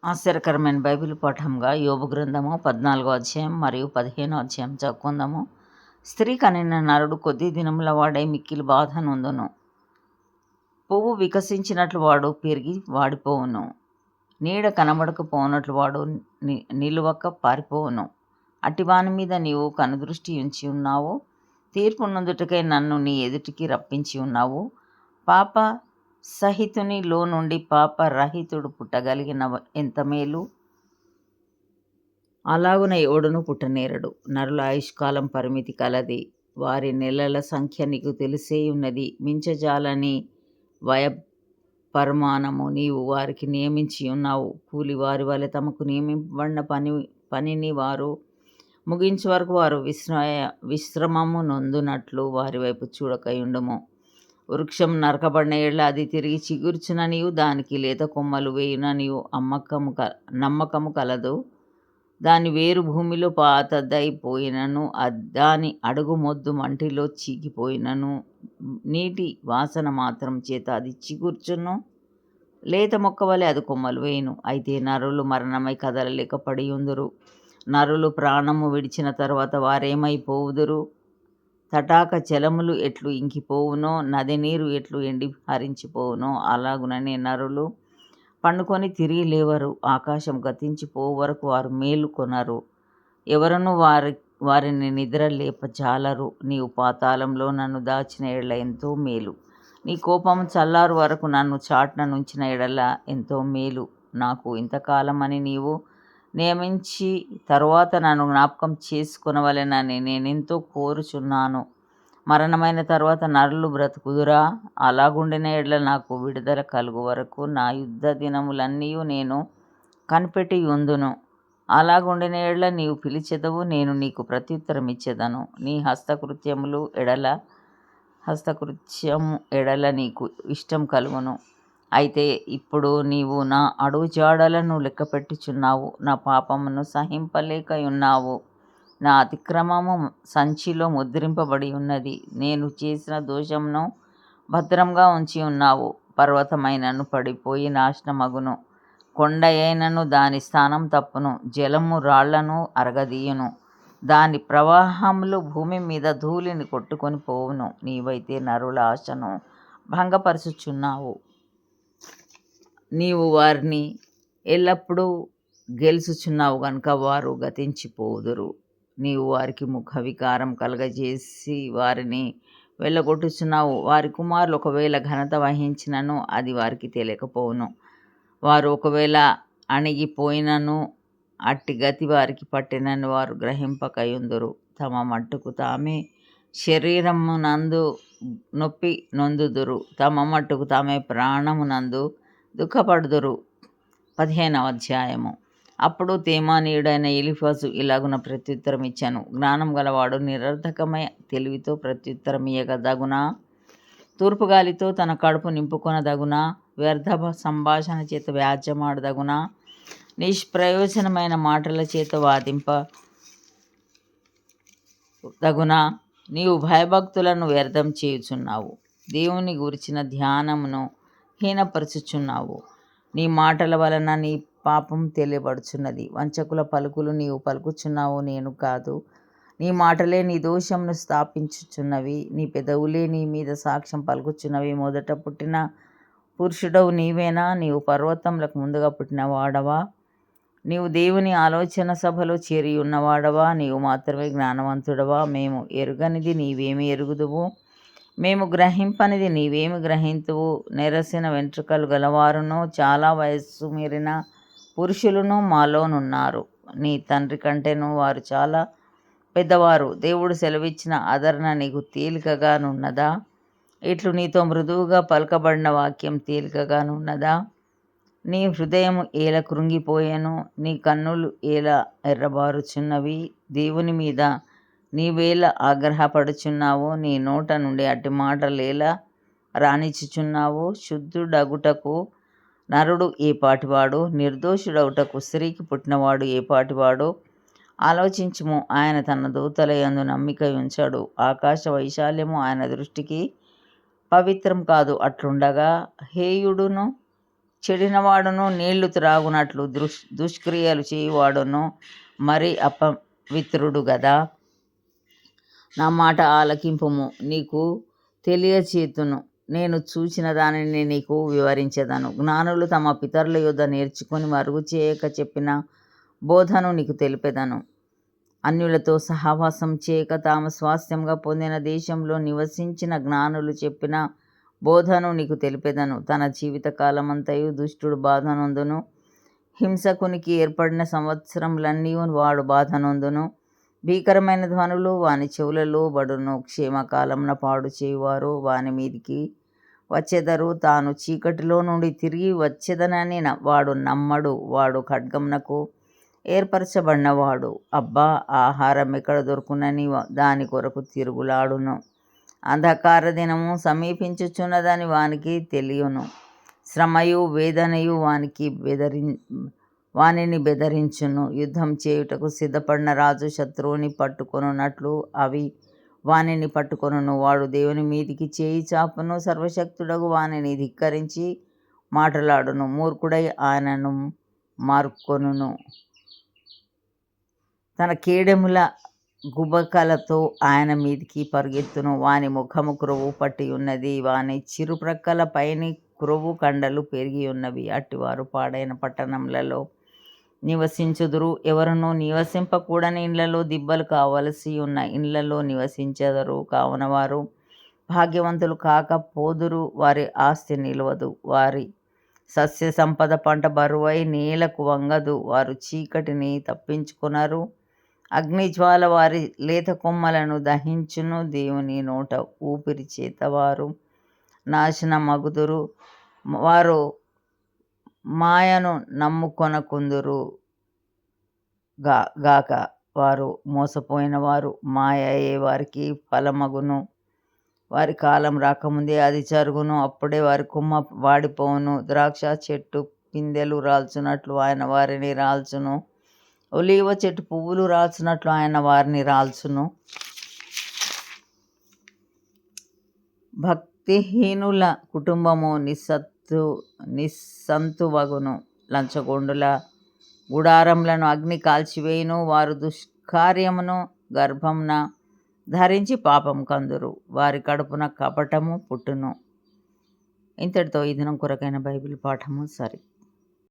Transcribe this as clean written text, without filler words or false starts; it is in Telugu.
ఆశ్చర్యకరమైన బైబిల్ పాఠంగా యోబు గ్రంథము 14వ అధ్యాయం మరియు 15వ అధ్యాయం చదువుకుందాము. స్త్రీ కనిన నరుడు కొద్ది దినముల వాడై మిక్కిలి బాధ నొందును. పువ్వు వికసించినట్లు వాడు పెరిగి వాడిపోవును. నీడ కనబడకపోనట్లు వాడు నిలువక పారిపోవును. అట్టివాని మీద నీవు కనుదృష్టి ఉంచి ఉన్నావు. తీర్పు నొందుటకై నన్ను నీ ఎదుటికి రప్పించి ఉన్నావు. పాప సహితునిలో నుండి పాప రహితుడు పుట్టగలిగిన ఎంత మేలు. అలాగున ఎవడును పుట్టనేరడు. నరుల ఆయుష్కాలం పరిమితి కలది. వారి నెలల సంఖ్య నీకు తెలిసే ఉన్నది. మించజాలని వయ పరిమాణము నీవు వారికి నియమించి ఉన్నావు. కూలి వారి వలె తమకు నియమింపబడిన పనిని వారు ముగించే వరకు వారు విశ్రమము నొందునట్లు వారి వైపు చూడకయుండుము. వృక్షం నరకబడిన ఏళ్ళ అది తిరిగి చిగుర్చున నీవు దానికి లేత కొమ్మలు వేయున నీవు నమ్మకము కలదు. దాని వేరు భూమిలో పాతదైపోయినను దాని అడుగు మొద్దు మంటిలో చీకిపోయినను నీటి వాసన మాత్రం చేత అది చిగుర్చును. లేత మొక్క వలె అది కొమ్మలు వేయును. అయితే నరులు మరణమై కదలలేక పడి ఉందురు. నరులు ప్రాణము విడిచిన తర్వాత వారేమైపోవుదురు? తటాక జలములు ఎట్లు ఇంకిపోవునో, నది నీరు ఎట్లు ఎండి హరించిపోవునో అలాగుననే నరులు పండుకొని తిరిగి లేవరు. ఆకాశం గతించిపోవు వరకు వారు మేలుకొనరు. ఎవరను వారిని నిద్ర లేపజాలరు. నీవు పాతాళంలో నన్ను దాచిన ఎడల ఎంతో మేలు. నీ కోపము చల్లారు వరకు నన్ను చాటున నుంచిన ఎడల ఎంతో మేలు. నాకు ఇంతకాలమని నీవు నియమించి తరువాత నన్ను జ్ఞాపకం చేసుకొనవలెనని నేనెంతో కోరుచున్నాను. మరణమైన తర్వాత నరులు బ్రతుకుదురా? అలాగుండిన ఎడల నాకు విడుదల కలుగు వరకు నా యుద్ధ దినములన్నీ నేను కనిపెట్టి ఉందును. అలాగుండిన ఎడల నీవు పిలిచెదవు, నేను నీకు ప్రత్యుత్తరం ఇచ్చేదను. నీ హస్తకృత్యము ఎడల నీకు ఇష్టం కలుగును. అయితే ఇప్పుడు నీవు నా అడుగుజాడలను లెక్కపెట్టుచున్నావు. నా పాపమును సహింపలేకయున్నావు. నా అతిక్రమము సంచిలో ముద్రింపబడి ఉన్నది. నేను చేసిన దోషమును భద్రంగా ఉంచి ఉన్నావు. పర్వతమైనను పడిపోయి నాశనమగును. కొండ అయినను దాని స్థానం తప్పును. జలము రాళ్లను అరగదీయును. దాని ప్రవాహములు భూమి మీద ధూళిని కొట్టుకొని పోవును. నీవైతే నరుల ఆశను భంగపరుచుచున్నావు. నీవు వారిని ఎల్లప్పుడూ గెలుచుచున్నావు గనుక వారు గతించిపోదురు. నీవు వారికి ముఖ వికారం కలగజేసి వారిని వెళ్ళగొట్టుచున్నావు. వారి కుమారులు ఒకవేళ ఘనత వహించినను అది వారికి తెలియకపోవును. వారు ఒకవేళ అణిగిపోయినను అట్టి గతి వారికి పట్టినని వారు గ్రహింపకయుందురు. తమ మట్టుకు తామే శరీరమునందు నొప్పి నొందుదురు. తమ మట్టుకు తామే ప్రాణమునందు దుఃఖపడుదురు. 15వ అధ్యాయము. అప్పుడు తేమానీయుడైన ఎలీఫజు ఇలాగున ప్రత్యుత్తరం ఇచ్చాను. జ్ఞానం గలవాడు నిరర్థకమై తెలివితో ప్రత్యుత్తరం ఇయ్యగదగునా? తూర్పుగాలితో తన కడుపు నింపుకొనదగునా? వ్యర్థ సంభాషణ చేత వ్యాజ్యమాడదగునా? నిష్ప్రయోజనమైన మాటల చేత వాదింపదగునా? నీవు భయభక్తులను వ్యర్థం చేయుచున్నావు. దేవుని గురించిన ధ్యానమును హీనపరచుచున్నావు. నీ మాటల వలన నీ పాపం తెలియబడుచున్నది. వంచకుల పలుకులు నీవు పలుకుచున్నావు, నేను కాదు. నీ మాటలే నీ దోషమును స్థాపించుచున్నవి. నీ పెదవులే నీ మీద సాక్ష్యం పలుకుచున్నవి. మొదట పుట్టిన పురుషుడవు నీవేనా? నీవు పర్వతములకు ముందుగా పుట్టిన వాడవా? నీవు దేవుని ఆలోచన సభలో చేరి ఉన్నవాడవా? నీవు మాత్రమే జ్ఞానవంతుడవా? మేము ఎరుగనిది నీవేమి ఎరుగుదువు? మేము గ్రహింపనిది నీవేమి గ్రహింతువు? నెరసిన వెంట్రుకలు గలవారును చాలా వయస్సు మీరిన పురుషులను మాలోనున్నారు. నీ తండ్రి కంటేను వారు చాలా పెద్దవారు. దేవుడు సెలవిచ్చిన ఆదరణ నీకు తేలికగానున్నదా? ఇట్లు నీతో మృదువుగా పలకబడిన వాక్యం తేలికగానున్నదా? నీ హృదయం ఏల కృంగిపోయెను, నీ కన్నులు ఏల ఎర్రబారుచున్నవి. దేవుని మీద నీవేలా ఆగ్రహపడుచున్నావు? నీ నోట నుండి అట్టి మాటలేలా రానిచ్చుచున్నావు? శుద్ధుడగుటకు నరుడు ఏ పాటివాడు? నిర్దోషుడగుటకు స్త్రీకి పుట్టినవాడు ఏ పాటివాడు? ఆలోచించుము. ఆయన తన దూతల యందు నమ్మిక ఉంచాడు. ఆకాశ వైశాల్యము ఆయన దృష్టికి పవిత్రం కాదు. అట్లుండగా హేయుడును చెడినవాడును నీళ్లు త్రాగునట్లు దుష్క్రియలు చేయువాడును మరి అపవిత్రుడు గదా. నా మాట ఆలకింపుము, నీకు తెలియచేతును. నేను చూచిన దానిని నీకు వివరించెదను. జ్ఞానులు తమ పితరుల యొద్ద నేర్చుకొని మరుగు చేయక చెప్పిన బోధను నీకు తెలిపెదను. అన్యులతో సహవాసం చేయక తాము స్వాస్థ్యంగా పొందిన దేశంలో నివసించిన జ్ఞానులు చెప్పిన బోధను నీకు తెలిపెదను. తన జీవితకాలమంతయు దుష్టుడు బాధనొందును, హింసకునికి ఏర్పడిన సంవత్సరములన్నీ వాడు బాధనొందును. భీకరమైన ధ్వనులు వాని చెవులలో బడును. క్షేమకాలమున పాడు చేయువారు వాని మీదికి వచ్చెదరు. తాను చీకటిలో నుండి తిరిగి వచ్చేదనని వాడు నమ్మడు. వాడు ఖడ్గమునకు ఏర్పరచబడినవాడు. అబ్బా, ఆహారం ఎక్కడ దొరుకునని దాని కొరకు తిరుగులాడును. అంధకార దినము సమీపించుచున్నదని వానికి తెలియను. శ్రమయు వేదనయు వానిని బెదరించును. యుద్ధం చేయుటకు సిద్ధపడిన రాజు శత్రువుని పట్టుకొనున్నట్లు అవి వానిని పట్టుకొనును. వాడు దేవుని మీదికి చేయి చాపును. సర్వశక్తుడగు వానిని ధిక్కరించి మాటలాడును. మూర్ఖుడై ఆయనను మార్కొనును. తన కేడెముల గుబకలతో ఆయన మీదికి పరుగెత్తును. వాని ముఖము క్రొవ్వు పట్టి ఉన్నది. వాని చిరుప్రక్కల పైని క్రొవ్వు కండలు పెరిగి ఉన్నవి. అట్టివారు పాడైన పట్టణములలో నివసించుదురు. ఎవరునూ నివసింపకూడని ఇండ్లలో దిబ్బలు కావలసి ఉన్న ఇండ్లలో నివసించెదరు. కావున వారు భాగ్యవంతులు కాకపోదురు. వారి ఆస్తి నిలవదు. వారి సస్య సంపద పంట బరువై నేలకు వంగదు. వారు చీకటిని తప్పించుకొనరు. అగ్నిజ్వాల వారి లేత కొమ్మలను దహించును. దేవుని నోట ఊపిరి చేత వారు నాశనమగుదురు. వారు మాయను నమ్ముకొనకుందురు గాక. వారు మోసపోయిన వారు మాయ అయ్యే వారికి ఫలమగును. వారి కాలం రాకముందే అది జరుగును. అప్పుడే వారి కొమ్మ వాడిపోవును. ద్రాక్ష చెట్టు పిందెలు రాల్చున్నట్లు ఆయన వారిని రాల్చును. ఒలీవ చెట్టు పువ్వులు రాల్చున్నట్లు ఆయన వారిని రాల్చును. భక్తిహీనుల కుటుంబము నిస్సంతువగును. లంచగొండుల గుడారములను అగ్ని కాల్చివేయును. వారు దుష్కార్యమును గర్భమున ధరించి పాపం కందురు. వారి కడుపున కపటము పుట్టును. ఇంతటితో ఈ దినం కొరకైన బైబిల్ పాఠము సరి.